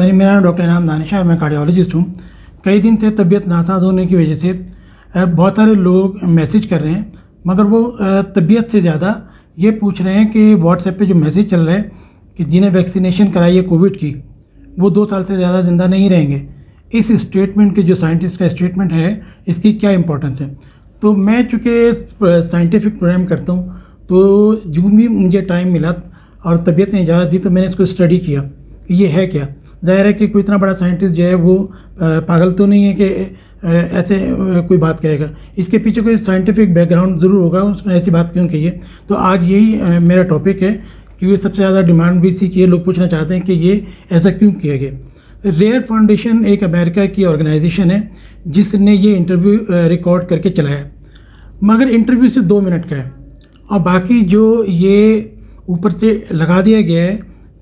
मेरा नाम डॉक्टर इनाम दानिश है और मैं कार्डियोलॉजिस्ट हूँ। कई दिन से तबीयत नासाज होने की वजह से बहुत सारे लोग मैसेज कर रहे हैं, मगर वो तबीयत से ज़्यादा ये पूछ रहे हैं कि व्हाट्सएप पे जो मैसेज चल रहा है कि जिन्हें वैक्सीनेशन कराई है कोविड की, वो 2 साल से ज़्यादा ज़िंदा नहीं रहेंगे। इस स्टेटमेंट के जो साइंटिस्ट का स्टेटमेंट है, इसकी क्या इंपॉर्टेंस है? तो मैं चूँकि साइंटिफिक प्रोग्राम करता हूँ, तो जो भी मुझे टाइम मिला और तबीयत ने इजाज़त दी तो मैंने इसको स्टडी किया कि ये है क्या। ज़ाहिर है कि कोई इतना बड़ा साइंटिस्ट जो है वो पागल तो नहीं है कि ऐसे कोई बात कहेगा। इसके पीछे कोई साइंटिफिक बैकग्राउंड ज़रूर होगा, उसने ऐसी बात क्यों कही है। तो आज यही मेरा टॉपिक है, क्योंकि सबसे ज़्यादा डिमांड भी इसी की है। लोग पूछना चाहते हैं कि ये ऐसा क्यों किया गया। रेयर फाउंडेशन एक अमेरिका की ऑर्गेनाइजेशन है जिसने ये इंटरव्यू रिकॉर्ड करके चलाया, मगर इंटरव्यू सिर्फ 2 मिनट का है और बाकी जो ये ऊपर से लगा दिया गया है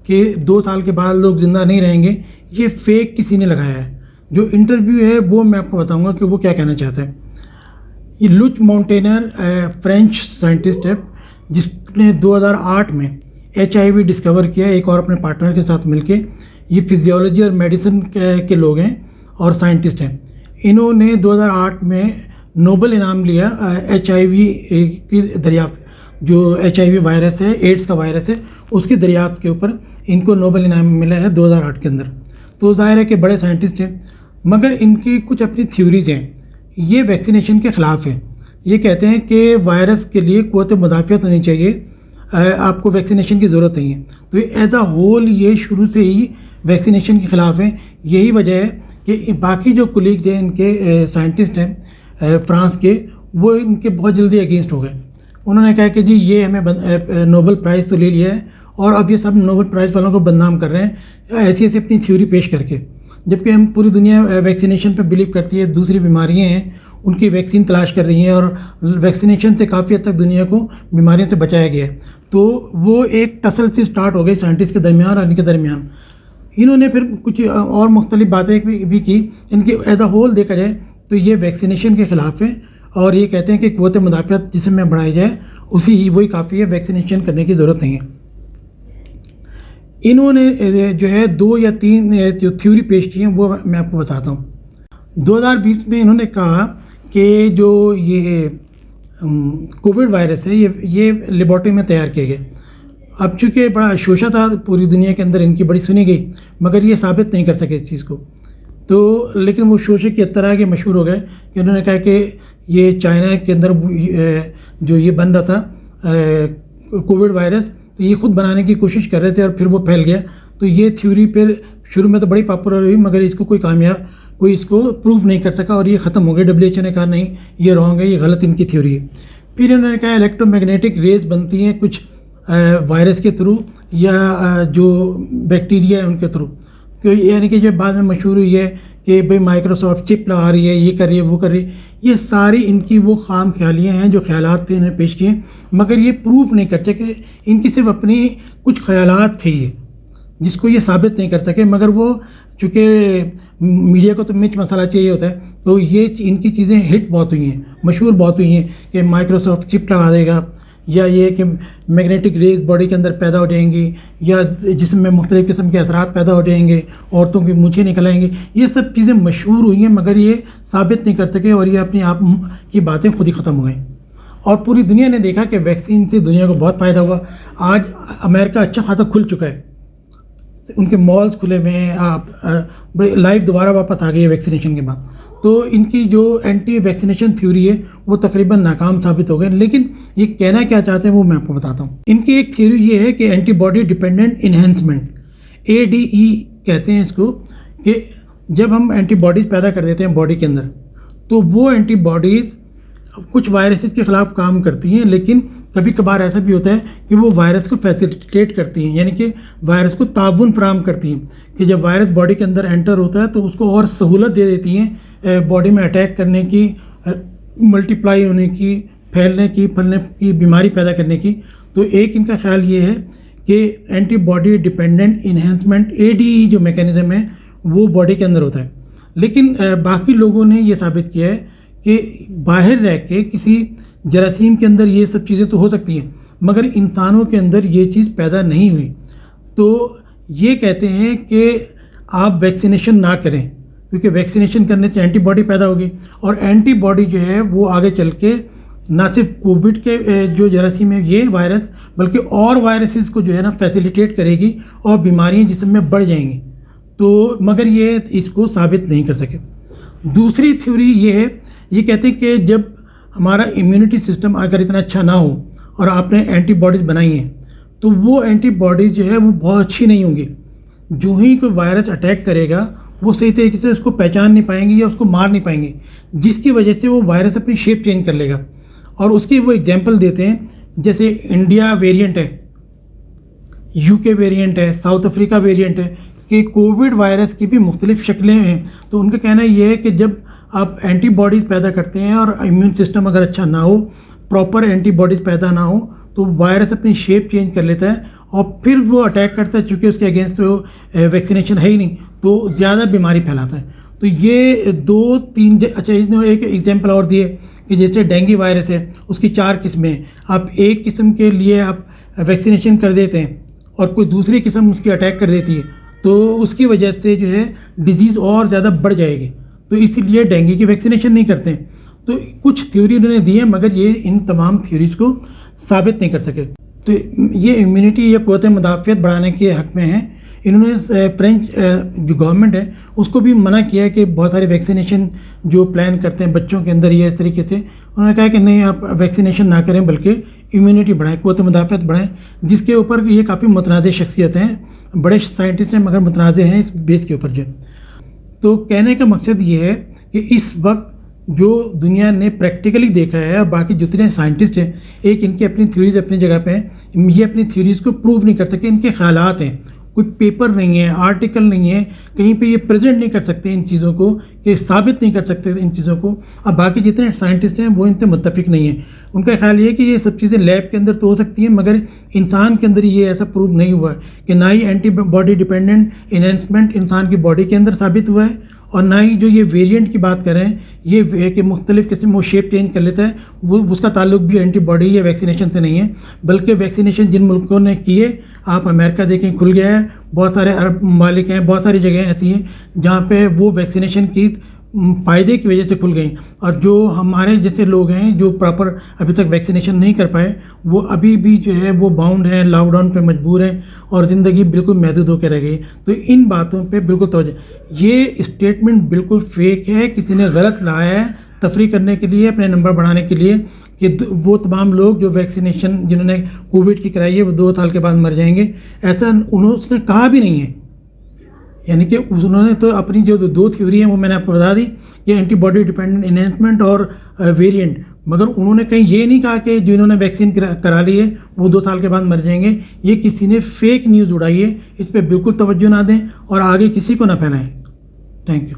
कि 2 साल के बाद लोग ज़िंदा नहीं रहेंगे, ये फेक किसी ने लगाया है। जो इंटरव्यू है वो मैं आपको बताऊंगा कि वो क्या कहना चाहता है। ये लुच माउंटेनर फ्रेंच साइंटिस्ट है जिसने 2008 में HIV डिस्कवर किया, एक और अपने पार्टनर के साथ मिलके। ये फिजियोलॉजी और मेडिसिन के लोग हैं और साइंटिस्ट हैं। इन्होंने 2008 में नोबेल इनाम लिया HIV की दरियाफ्त, जो HIV वायरस है, एड्स का वायरस है, उसकी दरियाफ्त के ऊपर इनको नोबेल इनाम मिला है 2008 के अंदर। तो ज़ाहिर है कि बड़े साइंटिस्ट हैं, मगर इनकी कुछ अपनी थ्योरीज हैं। ये वैक्सीनेशन के ख़िलाफ़ हैं। ये कहते हैं कि वायरस के लिए क़ुव्वत मुदाफ़ियत होनी चाहिए, आपको वैक्सीनेशन की ज़रूरत नहीं है। तो एज अ होल ये शुरू से ही वैक्सीनेशन के ख़िलाफ़ हैं। यही वजह है कि बाकी जो कोलीग्स हैं इनके, साइंटिस्ट हैं फ्रांस के, वो इनके बहुत जल्दी अगेंस्ट हो गए। उन्होंने कहा कि जी ये हमें नोबेल प्राइज़ तो ले लिया है और अब ये सब नोबेल प्राइज़ वालों को बदनाम कर रहे हैं ऐसी ऐसी अपनी थ्योरी पेश करके, जबकि हम पूरी दुनिया वैक्सीनेशन पे बिलीव करती है। दूसरी बीमारियां हैं उनकी वैक्सीन तलाश कर रही हैं और वैक्सीनेशन से काफ़ी हद तक दुनिया को बीमारियों से बचाया गया है। तो वो एक टसल से स्टार्ट हो गई साइंटिस्ट के दरमियान और इनके दरमियान। इन्होंने फिर कुछ और मुख्तलिफ बातें भी की। इनकी एज अ होल देखा जाए तो ये वैक्सीनेशन के ख़िलाफ़ है और ये कहते हैं कि क़ुव्वत मुदाफ़ियत जिसम में बढ़ाई जाए वही काफ़ी है, वैक्सीनेशन करने की ज़रूरत नहीं है। इन्होंने जो है 2 या 3 जो थ्योरी पेश की हैं वो मैं आपको बताता हूँ। 2020 में इन्होंने कहा कि जो ये कोविड वायरस है ये लेबॉर्ट्री में तैयार किए गए। अब चूँकि बड़ा शोशा था पूरी दुनिया के अंदर, इनकी बड़ी सुनी गई, मगर ये साबित नहीं कर सके इस चीज़ को। तो लेकिन वो शोशे की तरह के मशहूर हो गए कि उन्होंने कहा कि ये चाइना के अंदर जो ये बन रहा था कोविड वायरस, तो ये खुद बनाने की कोशिश कर रहे थे और फिर वो फैल गया। तो ये थ्योरी फिर शुरू में तो बड़ी पॉपुलर हुई, मगर इसको कोई इसको प्रूव नहीं कर सका और ये ख़त्म हो गया। WHO ने कहा नहीं ये रॉन्ग है, ये गलत इनकी थ्योरी है। फिर इन्होंने कहा इलेक्ट्रोमैग्नेटिक रेज बनती हैं कुछ वायरस के थ्रू या जो बैक्टीरिया है उनके थ्रू। तो यानी कि जो बाद में मशहूर हुई है कि भाई माइक्रोसॉफ्ट चिप लगा रही है, ये कर रही है, वो कर रही है, ये सारी इनकी वो खाम ख्यालियाँ हैं जो ख्यालात थे इन्होंने पेश किए, मगर ये प्रूफ नहीं कर सके। इनकी सिर्फ अपनी कुछ ख्यालात थे ये, जिसको ये साबित नहीं कर सके। मगर वो चूँकि मीडिया को तो मिर्च मसाला चाहिए होता है, तो ये इनकी चीज़ें हिट बहुत हुई हैं, मशहूर बहुत हुई हैं कि माइक्रोसॉफ्ट चिप लगा देगा, या ये कि मैग्नेटिक रेज बॉडी के अंदर पैदा हो जाएंगी, या जिसम में मुख्तलिफ़ किस्म के असरात पैदा हो जाएंगे, औरतों की मूंछें निकल आएंगी। ये सब चीज़ें मशहूर हुई हैं, मगर ये साबित नहीं कर सके और ये अपने आप की बातें खुद ही ख़त्म हो गई। और पूरी दुनिया ने देखा कि वैक्सीन से दुनिया को बहुत फ़ायदा हुआ। आज अमेरिका अच्छा खासा खुल चुका है, उनके मॉल्स खुले हुए हैं, बड़े लाइफ दोबारा वापस आ गई है वैक्सीनेशन के बाद। तो इनकी जो एंटी वैक्सीनेशन थ्योरी है वो तकरीबन नाकाम साबित हो गए। लेकिन ये कहना क्या चाहते हैं वो मैं आपको बताता हूँ। इनकी एक थ्योरी ये है कि एंटीबॉडी डिपेंडेंट इन्हेंसमेंट, ADE कहते हैं इसको, कि जब हम एंटीबॉडीज़ पैदा कर देते हैं बॉडी के अंदर, तो वो एंटीबॉडीज़ कुछ वायरसेस के ख़िलाफ़ काम करती हैं, लेकिन कभी कभार ऐसा भी होता है कि वो वायरस को फैसिलिटेट करती हैं, यानी कि वायरस को ताबुन फराहम करती हैं कि जब वायरस बॉडी के अंदर एंटर होता है तो उसको और सहूलत दे देती हैं बॉडी में अटैक करने की, मल्टीप्लाई होने की, फैलने की, बीमारी पैदा करने की। तो एक इनका ख्याल ये है कि एंटीबॉडी डिपेंडेंट इन्हेंसमेंट ADE जो मैकेनिज़्म है वो बॉडी के अंदर होता है। लेकिन बाकी लोगों ने ये साबित किया है कि बाहर रह के किसी जरासीम के अंदर ये सब चीज़ें तो हो सकती हैं, मगर इंसानों के अंदर ये चीज़ पैदा नहीं हुई। तो ये कहते हैं कि آپ ویکسینیشن نہ کریں، کیونکہ ویکسینیشن کرنے سے اینٹی باڈی پیدا ہوگی، اور اینٹی باڈی جو ہے وہ آگے چل کے نہ صرف کووڈ کے جو جراثیم ہے یہ وائرس، بلکہ اور وائرسز کو جو ہے نا فیسیلیٹیٹ کرے گی اور بیماریاں جسم میں بڑھ جائیں گی. تو مگر یہ اس کو ثابت نہیں کر سکے. دوسری تھیوری یہ ہے، یہ کہتے ہیں کہ جب ہمارا امیونٹی سسٹم اگر اتنا اچھا نہ ہو اور آپ نے اینٹی باڈیز بنائی ہیں تو وہ اینٹی باڈیز جو ہے وہ بہت اچھی نہیں ہوں گی. جو ہی کوئی وائرس اٹیک کرے گا وہ صحیح طریقے سے اس کو پہچان نہیں پائیں گے یا اس کو مار نہیں پائیں گے، جس کی وجہ سے وہ وائرس اپنی شیپ چینج کر لے گا. اور اس کی وہ اگزامپل دیتے ہیں، جیسے انڈیا ویریئنٹ ہے، یو کے ویریئنٹ ہے، ساؤتھ افریقہ ویریئنٹ ہے، کہ کووڈ وائرس کی بھی مختلف شکلیں ہیں. تو ان کا کہنا یہ ہے کہ جب آپ اینٹی باڈیز پیدا کرتے ہیں اور امیون سسٹم اگر اچھا نہ ہو، پراپر اینٹی باڈیز پیدا نہ ہو، تو وائرس اپنی شیپ چینج کر لیتا ہے اور پھر وہ اٹیک کرتا ہے. چونکہ اس کے اگینسٹ ویکسینیشن ہے ہی نہیں تو زیادہ بیماری پھیلاتا ہے. تو یہ دو تین اچھا اس نے ایک ایگزامپل اور دی ہے کہ جیسے ڈینگی وائرس ہے، اس کی 4 قسمیں ہیں. آپ ایک قسم کے لیے آپ ویکسینیشن کر دیتے ہیں اور کوئی دوسری قسم اس کی اٹیک کر دیتی ہے تو اس کی وجہ سے جو ہے ڈیزیز اور زیادہ بڑھ جائے گی. تو اسی لیے ڈینگی کی ویکسینیشن نہیں کرتے ہیں. تو کچھ تھیوری انہوں نے دی ہے مگر یہ ان تمام تھیوریز کو ثابت نہیں کر سکے. تو یہ امیونٹی یا قوت مدافعت بڑھانے کے حق میں ہیں. انہوں نے فرینچ جو گورنمنٹ ہے اس کو بھی منع کیا ہے کہ بہت سارے ویکسینیشن جو پلان کرتے ہیں بچوں کے اندر، یہ اس طریقے سے انہوں نے کہا کہ نہیں، آپ ویکسینیشن نہ کریں بلکہ امیونٹی بڑھائیں، قوت مدافعت بڑھائیں. جس کے اوپر یہ کافی متنازع شخصیت ہیں، بڑے سائنٹسٹ ہیں مگر متنازع ہیں اس بیس کے اوپر جو. تو کہنے کا مقصد یہ ہے کہ اس وقت جو دنیا نے پریکٹیکلی دیکھا ہے اور باقی جتنے سائنٹسٹ ہیں، ایک ان کی اپنی تھیوریز اپنی جگہ پہ ہیں، یہ اپنی تھیوریز کو پروو نہیں کر سکتے. ان کے خیالات ہیں، کوئی پیپر نہیں ہے، آرٹیکل نہیں ہے، کہیں پہ یہ پریزنٹ نہیں کر سکتے ان چیزوں کو، کہ ثابت نہیں کر سکتے ان چیزوں کو. اب باقی جتنے سائنٹسٹ ہیں وہ ان سے متفق نہیں ہیں. ان کا خیال یہ ہے کہ یہ سب چیزیں لیب کے اندر تو ہو سکتی ہیں مگر انسان کے اندر یہ ایسا پروو نہیں ہوا ہے کہ نہ ہی اینٹی باڈی ڈیپینڈنٹ انہینسمنٹ انسان کی باڈی کے اندر ثابت ہوا ہے، اور نہ ہی جو یہ ویریئنٹ کی بات کریں یہ کہ مختلف قسم وہ شیپ چینج کر لیتا ہے، وہ اس کا تعلق بھی اینٹی باڈی یا ویکسینیشن سے نہیں ہے. بلکہ ویکسینیشن جن ملکوں نے کیے، آپ امریکہ دیکھیں کھل گیا ہے، بہت سارے عرب ممالک ہیں، بہت ساری جگہیں ایسی ہیں جہاں پہ وہ ویکسینیشن کی فائدے کی وجہ سے کھل گئی. اور جو ہمارے جیسے لوگ ہیں جو پراپر ابھی تک ویکسینیشن نہیں کر پائے، وہ ابھی بھی جو ہے وہ باؤنڈ ہیں، لاک ڈاؤن پہ مجبور ہیں اور زندگی بالکل محدود ہو کے رہ گئی. تو ان باتوں پہ بالکل توجہ. یہ اسٹیٹمنٹ بالکل فیک ہے، کسی نے غلط لایا ہے تفریح کرنے کے لیے، اپنے نمبر بڑھانے کے لیے، کہ وہ تمام لوگ جو ویکسینیشن جنہوں نے کووڈ کی کرائی ہے وہ 2 سال کے بعد مر جائیں گے. ایسا اس نے کہا بھی نہیں ہے. یعنی کہ انہوں نے تو اپنی جو 2 تھیوری ہیں وہ میں نے آپ کو بتا دی کہ اینٹی باڈی ڈیپینڈنٹ انہینسمنٹ اور ویریئنٹ، مگر انہوں نے کہیں یہ نہیں کہا کہ جنہوں نے ویکسین کرا لی ہے وہ 2 سال کے بعد مر جائیں گے. یہ کسی نے فیک نیوز اڑائی ہے، اس پہ بالکل توجہ نہ دیں اور آگے کسی کو نہ پھیلائیں. Thank you.